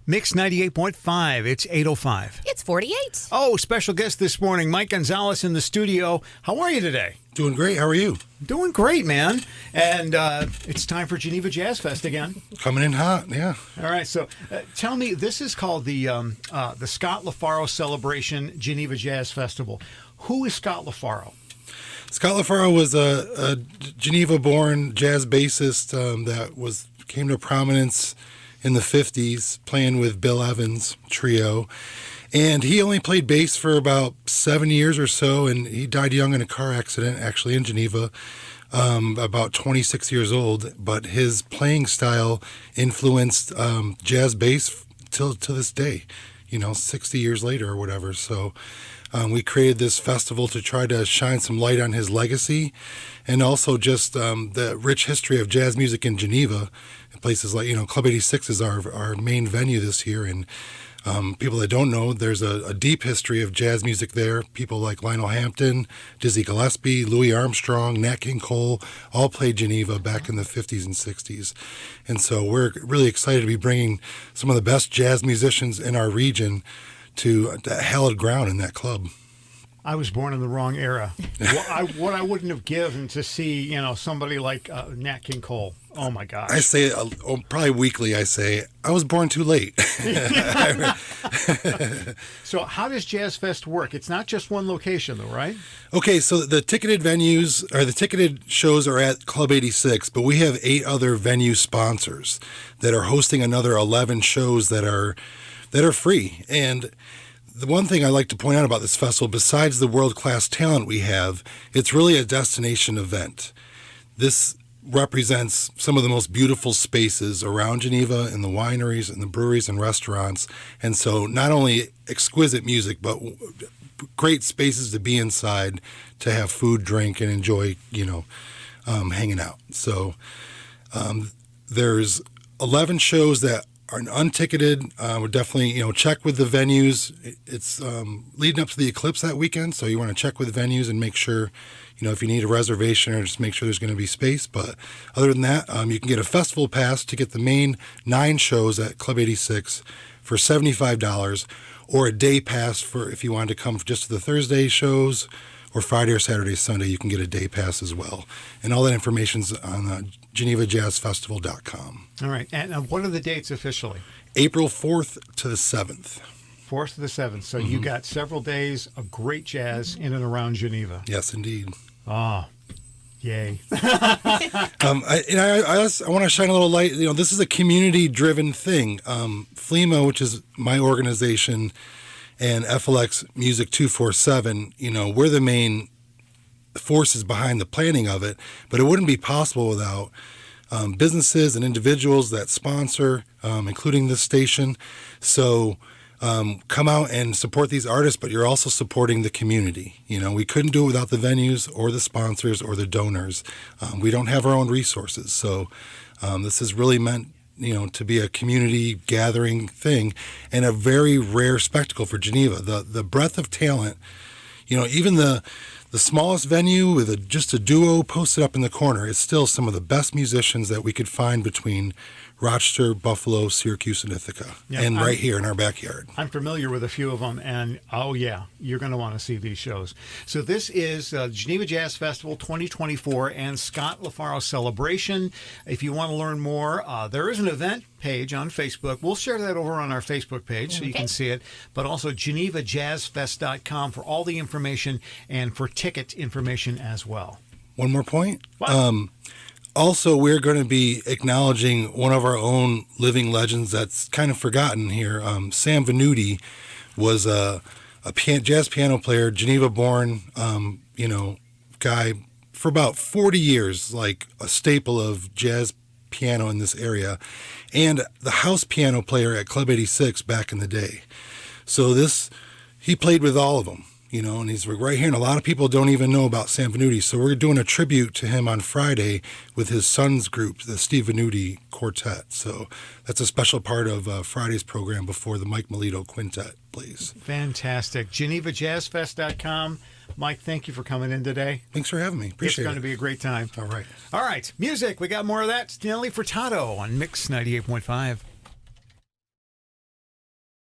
Mix 98.5. It's 8:05. It's 48. Oh, special guest this morning, Mike Gonzalez in the studio. How are you today? Doing great. How are you? Doing great, man. And it's time for Geneva Jazz Fest again. Coming in hot, yeah. All right, so tell me, this is called the Scott LaFaro Celebration Geneva Jazz Festival. Who is Scott LaFaro? Scott LaFaro was a Geneva-born jazz bassist that came to prominence in the 50s, playing with Bill Evans' trio. And he only played bass for about 7 years or so, and he died young in a car accident, actually in Geneva, about 26 years old. But his playing style influenced jazz bass till to this day, 60 years later or whatever. So we created this festival to try to shine some light on his legacy, and also just the rich history of jazz music in Geneva. Places like, Club 86 is our main venue this year, and people that don't know, there's a deep history of jazz music there. People like Lionel Hampton, Dizzy Gillespie, Louis Armstrong, Nat King Cole, all played Geneva back in the 50s and 60s. And so we're really excited to be bringing some of the best jazz musicians in our region to hallowed ground in that club. I was born in the wrong era. What I wouldn't have given to see, somebody like Nat King Cole. Oh my gosh! I say probably weekly. I say I was born too late. So how does Jazz Fest work? It's not just one location, though, right? Okay, so the ticketed venues or the ticketed shows are at Club 86, but we have 8 other venue sponsors that are hosting another 11 shows that are free. And the one thing I like to point out about this festival, besides the world-class talent we have, it's really a destination event. This represents some of the most beautiful spaces around Geneva in the wineries and the breweries and restaurants. And so not only exquisite music, but great spaces to be inside, to have food, drink, and enjoy, hanging out. So there's 11 shows that are unticketed. We're definitely, check with the venues. It's leading up to the eclipse that weekend, so you want to check with venues and make sure, if you need a reservation, or just make sure there's going to be space. But other than that, you can get a festival pass to get the main 9 shows at Club 86 for $75, or a day pass for if you wanted to come just to the Thursday shows, or Friday or Saturday, Sunday, you can get a day pass as well. And all that information's on GenevaJazzFestival.com. All right. And what are the dates officially? April 4th to the 7th. 4th to the 7th. So you got several days of great jazz in and around Geneva. Yes, indeed. Ah, yay. I want to shine a little light. This is a community-driven thing. FLEMA, which is my organization, and FLX Music 247, we're the main forces behind the planning of it, but it wouldn't be possible without businesses and individuals that sponsor, including this station. So come out and support these artists, but you're also supporting the community. We couldn't do it without the venues or the sponsors or the donors. We don't have our own resources. So this is really meant to be a community gathering thing, and a very rare spectacle for Geneva. The breadth of talent, even the smallest venue with just a duo posted up in the corner is still some of the best musicians that we could find between Rochester, Buffalo, Syracuse, and Ithaca, and right here in our backyard. I'm familiar with a few of them, and you're going to want to see these shows. So this is Geneva Jazz Festival 2024 and Scott LaFaro Celebration. If you want to learn more, there is an event page on Facebook. We'll share that over on our Facebook page so you can see it, but also GenevaJazzFest.com for all the information and for ticket information as well. One more point. Also, we're going to be acknowledging one of our own living legends that's kind of forgotten here. Sam Venuti was a jazz piano player, Geneva-born, guy for about 40 years, like a staple of jazz piano in this area, and the house piano player at Club 86 back in the day. So he played with all of them. And he's right here, and a lot of people don't even know about Sam Venuti. So we're doing a tribute to him on Friday with his son's group, the Steve Venuti Quartet. So that's a special part of Friday's program before the Mike Melito Quintet plays. Fantastic. GenevaJazzFest.com. Mike, thank you for coming in today. Thanks for having me. Appreciate it. It's going to be a great time. All right. All right. Music. We got more of that. Nelly Furtado on Mix 98.5.